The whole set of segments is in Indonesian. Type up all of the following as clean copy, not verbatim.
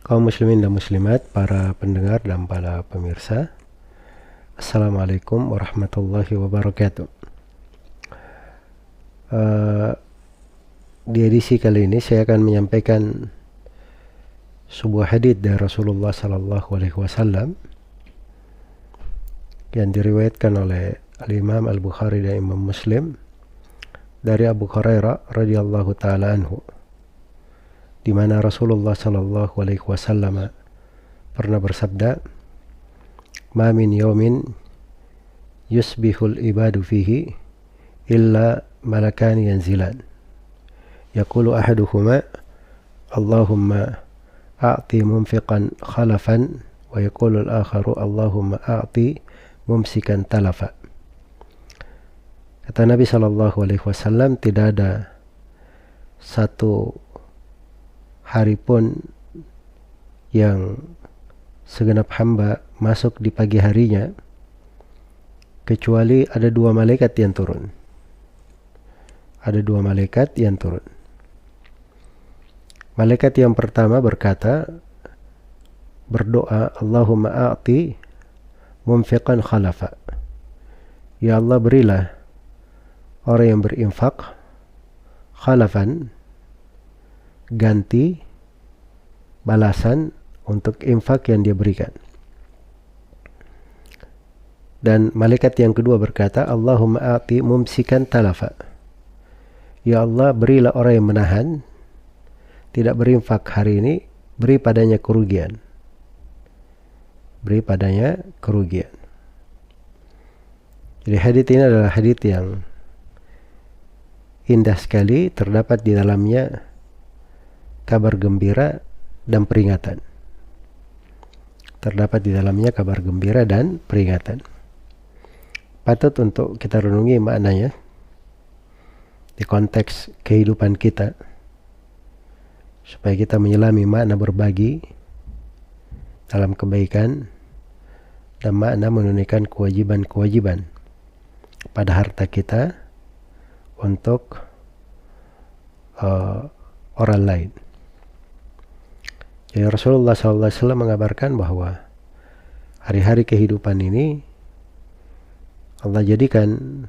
Kaum muslimin dan muslimat, para pendengar dan para pemirsa, Assalamualaikum warahmatullahi wabarakatuh. Di edisi kali ini saya akan menyampaikan sebuah hadits dari Rasulullah Sallallahu Alaihi Wasallam yang diriwayatkan oleh Al-Imam Al-Bukhari dan Imam Muslim dari Abu Hurairah radhiyallahu taala anhu, di mana Rasulullah Sallallahu Alaihi Wasallam pernah bersabda, "Ma min yawmin yusbihul ibadu fihi illa malakani yanzilan. Yaqulu ahaduhuma Allahumma a'ti mumfiqan khalafan wa yaqulu al-akharu Allahumma a'ti mumsikan talafa." Kata Nabi Sallallahu Alaihi Wasallam, tidak ada satu hari pun yang segenap hamba masuk di pagi harinya kecuali ada dua malaikat yang turun. Ada dua malaikat yang turun. Malaikat yang pertama berdoa, Allahumma a'ti mumfiqan khalafa. Ya Allah, berilah orang yang berinfak khalafan, ganti, balasan untuk infak yang dia berikan. Dan malaikat yang kedua berkata, Allahumma a'ti mumsikan talafa. Ya Allah, berilah orang yang menahan, tidak berinfak hari ini, beri padanya kerugian. Beri padanya kerugian. Jadi hadits ini adalah hadits yang indah sekali, terdapat di dalamnya kabar gembira dan peringatan. Terdapat di dalamnya kabar gembira dan peringatan. Patut untuk kita renungi maknanya di konteks kehidupan kita, supaya kita menyelami makna berbagi dalam kebaikan dan makna menunaikan kewajiban-kewajiban pada harta kita untuk orang lain. Jadi Rasulullah SAW mengabarkan bahwa hari-hari kehidupan ini Allah jadikan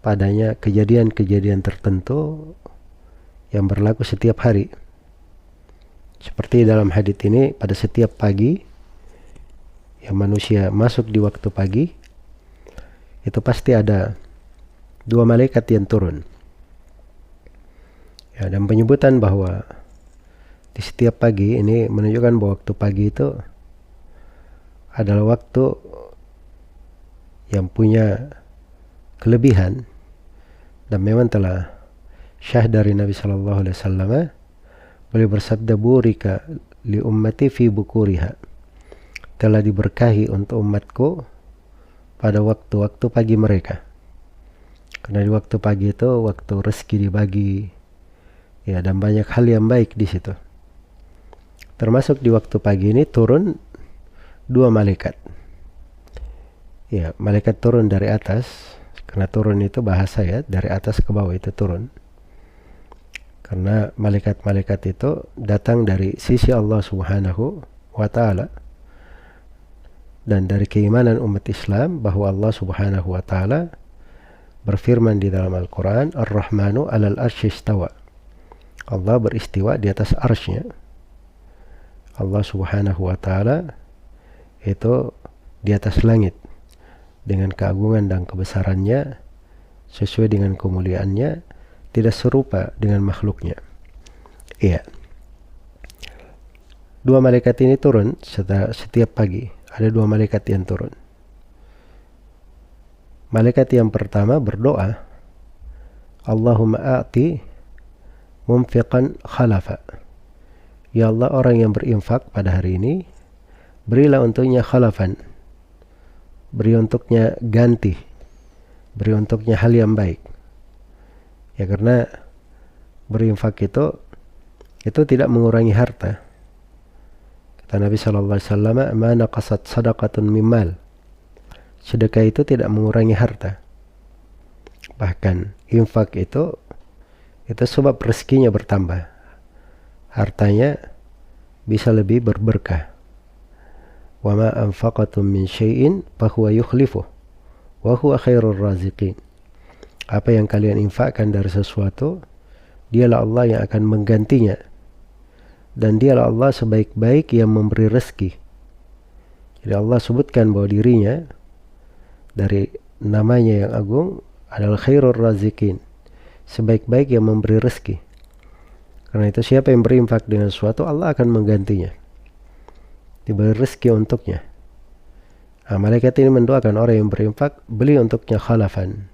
padanya kejadian-kejadian tertentu yang berlaku setiap hari. Seperti dalam hadits ini, pada setiap pagi yang manusia masuk di waktu pagi, itu pasti ada dua malaikat yang turun. Ya, dan penyebutan bahwa di setiap pagi ini menunjukkan bahwa waktu pagi itu adalah waktu yang punya kelebihan, dan memang telah syah dari Nabi Sallallahu Alaihi Wasallam, beliau bersabda, burika li ummati fi bukuriha, telah diberkahi untuk umatku pada waktu-waktu pagi mereka. Karena di waktu pagi itu waktu rezeki dibagi, ya, dan banyak hal yang baik di situ. Termasuk di waktu pagi ini turun dua malaikat. Ya, malaikat turun dari atas. Karena turun itu bahasa, ya, dari atas ke bawah itu turun. Karena malaikat-malaikat itu datang dari sisi Allah Subhanahu wa ta'ala, dan dari keimanan umat Islam bahwa Allah Subhanahu wa ta'ala berfirman di dalam Al-Quran, Ar-Rahmanu alal arsy istawa. Allah beristiwa di atas arsy-Nya. Allah Subhanahu wa ta'ala itu di atas langit dengan keagungan dan kebesarannya, sesuai dengan kemuliaannya, tidak serupa dengan makhluknya. Iya. Dua malaikat ini turun setiap pagi. Ada dua malaikat yang turun. Malaikat yang pertama berdoa, Allahumma a'ti mumfiqan khalafa. Ya Allah, orang yang berinfak pada hari ini, berilah untuknya khalafan, beri untuknya ganti, beri untuknya hal yang baik. Ya, karena berinfak itu tidak mengurangi harta. Kata Nabi Sallallahu Alaihi Wasallam, ma naqasat sadaqatun mimmal. Sedekah itu tidak mengurangi harta. Bahkan infak itu sebab rezekinya bertambah. Hartanya bisa lebih berberkah. Wa ma anfaqatum min syai'in fahuwa yukhlifuh wa huwa khairur raziqin. Apa yang kalian infakkan dari sesuatu, dialah Allah yang akan menggantinya, dan dialah Allah sebaik-baik yang memberi rezeki. Jadi Allah sebutkan bahwa dirinya dari namanya yang agung adalah khairur raziqin, sebaik-baik yang memberi rezeki. Karena itu siapa yang berinfak dengan sesuatu, Allah akan menggantinya, diberi rezeki untuknya. Nah, malaikat ini mendoakan orang yang berinfak, beli untuknya khalafan,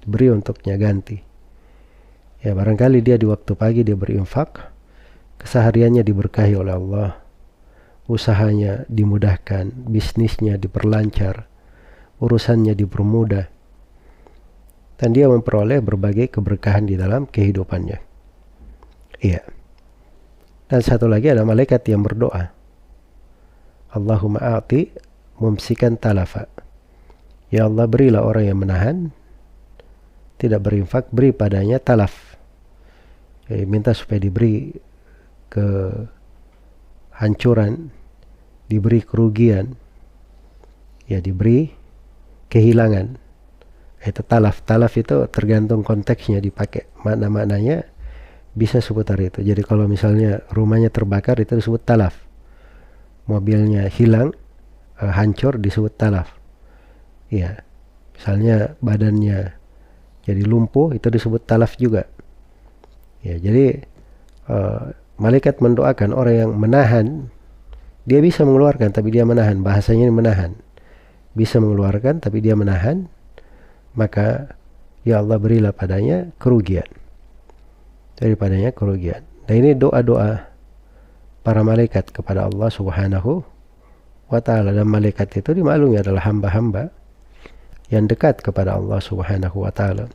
beri untuknya ganti. Ya, barangkali dia di waktu pagi dia berinfak, kesehariannya diberkahi oleh Allah, usahanya dimudahkan, bisnisnya diperlancar, urusannya dipermudah, dan dia memperoleh berbagai keberkahan di dalam kehidupannya. Iya. Dan satu lagi ada malaikat yang berdoa, Allahumma a'ti mumsikan talafa. Ya Allah, berilah orang yang menahan, tidak berinfak, beri padanya talaf. Jadi minta supaya diberi kehancuran, diberi kerugian, ya diberi kehilangan. Itu talaf. Talaf itu tergantung konteksnya dipakai. Makna-maknanya bisa seputar itu. Jadi kalau misalnya rumahnya terbakar, itu disebut talaf. Mobilnya hilang, hancur, disebut talaf. Ya, misalnya badannya jadi lumpuh, itu disebut talaf juga. Ya, jadi malaikat mendoakan orang yang menahan, dia bisa mengeluarkan tapi dia menahan, bahasanya ini menahan, bisa mengeluarkan tapi dia menahan, maka ya Allah berilah padanya kerugian, daripadanya kerugian. Dan ini doa-doa para malaikat kepada Allah Subhanahu wa ta'ala. Dan malaikat itu dimaklumi adalah hamba-hamba yang dekat kepada Allah Subhanahu wa ta'ala,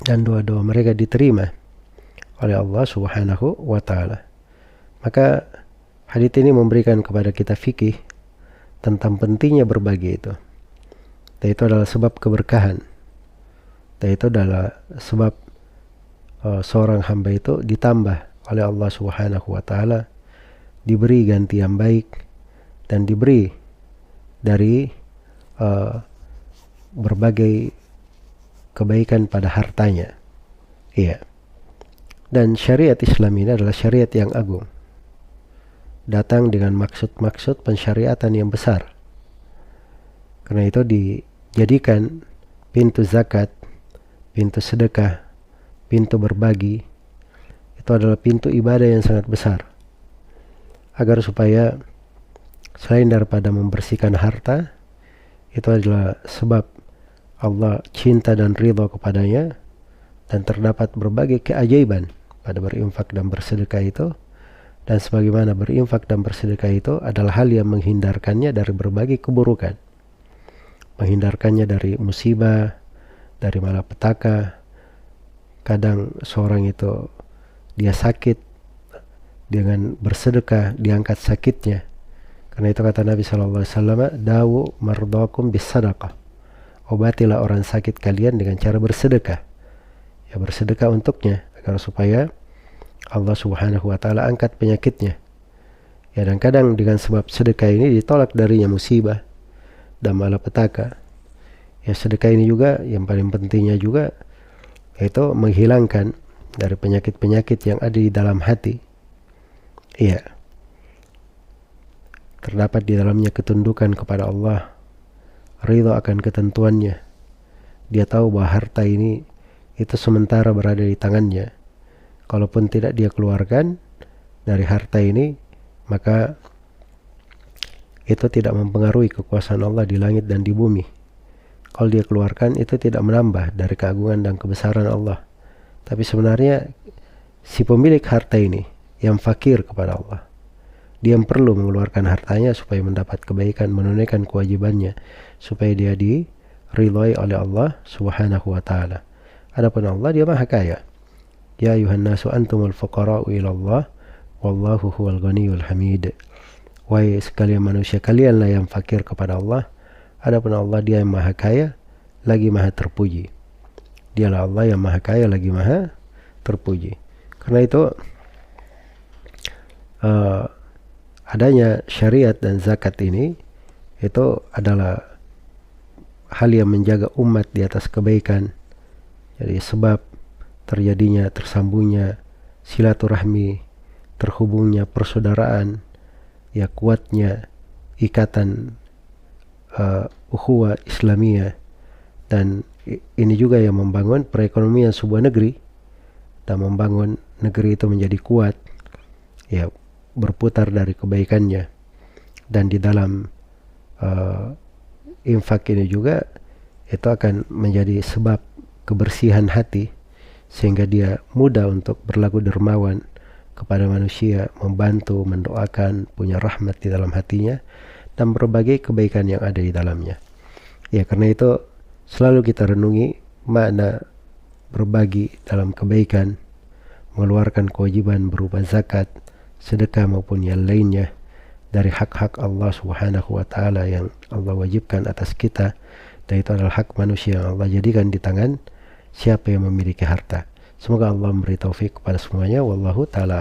dan doa-doa mereka diterima oleh Allah Subhanahu wa ta'ala. Maka hadits ini memberikan kepada kita fikih tentang pentingnya berbagi itu. Dan itu adalah sebab keberkahan. Dan itu adalah sebab seorang hamba itu ditambah oleh Allah Subhanahu wa ta'ala, diberi ganti yang baik, dan diberi dari berbagai kebaikan pada hartanya. Iya. Dan syariat Islam ini adalah syariat yang agung, datang dengan maksud-maksud pensyariatan yang besar. Karena itu dijadikan pintu zakat, pintu sedekah, pintu berbagi, itu adalah pintu ibadah yang sangat besar, agar supaya selain daripada membersihkan harta, itu adalah sebab Allah cinta dan ridha kepadanya, dan terdapat berbagai keajaiban pada berinfak dan bersedekah itu. Dan sebagaimana berinfak dan bersedekah itu adalah hal yang menghindarkannya dari berbagai keburukan, menghindarkannya dari musibah, dari malapetaka. Kadang seorang itu dia sakit, dengan bersedekah diangkat sakitnya. Karena itu kata Nabi SAW, dawu mardakum bis sadaqah, obatilah orang sakit kalian dengan cara bersedekah. Ya, bersedekah untuknya agar supaya Allah Subhanahu wa ta'ala angkat penyakitnya. Ya, dan kadang dengan sebab sedekah ini ditolak darinya musibah dan malapetaka. Ya, sedekah ini juga yang paling pentingnya juga yaitu menghilangkan dari penyakit-penyakit yang ada di dalam hati. Iya. Terdapat di dalamnya ketundukan kepada Allah, ridha akan ketentuannya. Dia tahu bahwa harta ini itu sementara berada di tangannya. Kalaupun tidak dia keluarkan dari harta ini, maka itu tidak mempengaruhi kekuasaan Allah di langit dan di bumi. Kalau dia keluarkan, itu tidak menambah dari keagungan dan kebesaran Allah. Tapi sebenarnya si pemilik harta ini yang fakir kepada Allah, dia yang perlu mengeluarkan hartanya supaya mendapat kebaikan, menunaikan kewajibannya, supaya dia diridhai oleh Allah Subhanahu wa ta'ala. Adapun Allah, dia maha kaya. Ya ayuhan nasu antumul fuqara'u ilallah wallahu huwal ghaniyul hamid. Wahai sekalian manusia, kalianlah yang fakir kepada Allah. Adapun Allah, dia yang maha kaya lagi maha terpuji. Dialah Allah yang maha kaya lagi maha terpuji. Karena itu adanya syariat dan zakat ini itu adalah hal yang menjaga umat di atas kebaikan. Jadi sebab terjadinya tersambungnya silaturahmi, terhubungnya persaudaraan, ya kuatnya ikatan ukhuwah Islamiyah, dan ini juga yang membangun perekonomian sebuah negeri dan membangun negeri itu menjadi kuat, ya berputar dari kebaikannya. Dan di dalam infak ini juga itu akan menjadi sebab kebersihan hati, sehingga dia mudah untuk berlaku dermawan kepada manusia, membantu, mendoakan, punya rahmat di dalam hatinya, dan berbagai kebaikan yang ada di dalamnya. Ya, karena itu selalu kita renungi makna berbagi dalam kebaikan, mengeluarkan kewajiban berupa zakat, sedekah maupun yang lainnya dari hak-hak Allah Subhanahu wa taala yang Allah wajibkan atas kita, dan itu adalah hak manusia yang Allah jadikan di tangan siapa yang memiliki harta. Semoga Allah memberi taufik kepada semuanya. Wallahu taala